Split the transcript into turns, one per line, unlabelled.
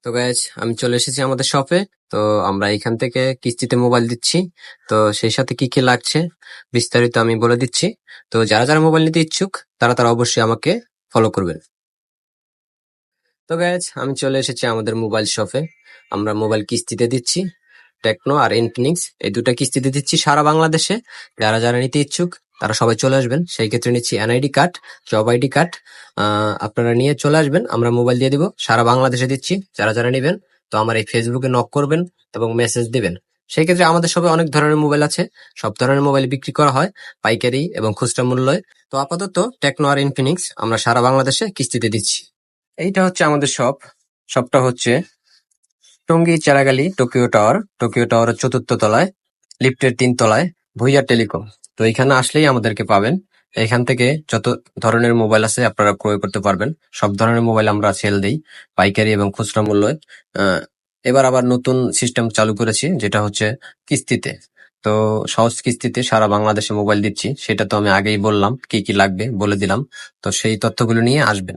তো গাইজ আমি চলে এসেছি আমাদের শপে। তো আমরা এখান থেকে কিস্তিতে মোবাইল দিচ্ছি। তো সেই সাথে কি কি লাগছে বিস্তারিত আমি বলে দিচ্ছি। তো যারা যারা মোবাইল নিতে ইচ্ছুক তারা তারা অবশ্যই আমাকে ফলো করবেন। তো গাইজ আমি চলে এসেছি আমাদের মোবাইল শপে। আমরা মোবাইল কিস্তিতে দিচ্ছি, টেকনো আর ইনফিনিক্স এই দুটা কিস্তিতে দিচ্ছি সারা বাংলাদেশে। যারা যারা নিতে ইচ্ছুক তারা সবাই চলে আসবেন। সেই ক্ষেত্রে নিচ্ছি NID card, job ID card, আপনারা নিয়ে চলে আসবেন, আমরা মোবাইল দিয়ে দিব। সারা বাংলাদেশে দিচ্ছি। যারা যারা নিবেন তো আমার এই ফেসবুকে নক করবেন এবং মেসেজ দিবেন। সেই ক্ষেত্রে আমাদের সবে অনেক ধরনের মোবাইল আছে, সব ধরনের মোবাইল বিক্রি করা হয় পাইকারি এবং খুচরা মূল্যে। তো আপাতত টেকনো আর ইনফিনিক্স আমরা সারা বাংলাদেশে কিস্তিতে দিচ্ছি। এইটা হচ্ছে আমাদের শপ। শপটা হচ্ছে Tongi Cheragali Tokyo tower, Tokyo টাওয়ারের ৪র্থ তলায়, লিফটের ৩ তলায়, ভুইয়া টেলিকম। তো এখানে আসলেই আমাদেরকে পাবেন। এখান থেকে যত ধরনের মোবাইল আছে আপনারা ক্রয় করতে পারবেন। সব ধরনের মোবাইল আমরা সেল দিই পাইকারি এবং খুচরা মূল্যে। আহ, এবার আবার নতুন সিস্টেম চালু করেছি যেটা হচ্ছে কিস্তিতে। তো সহজ কিস্তিতে সারা বাংলাদেশে মোবাইল দিচ্ছি, সেটা তো আমি আগেই বললাম, কি কি লাগবে বলে দিলাম। তো সেই তথ্যগুলো নিয়ে আসবেন।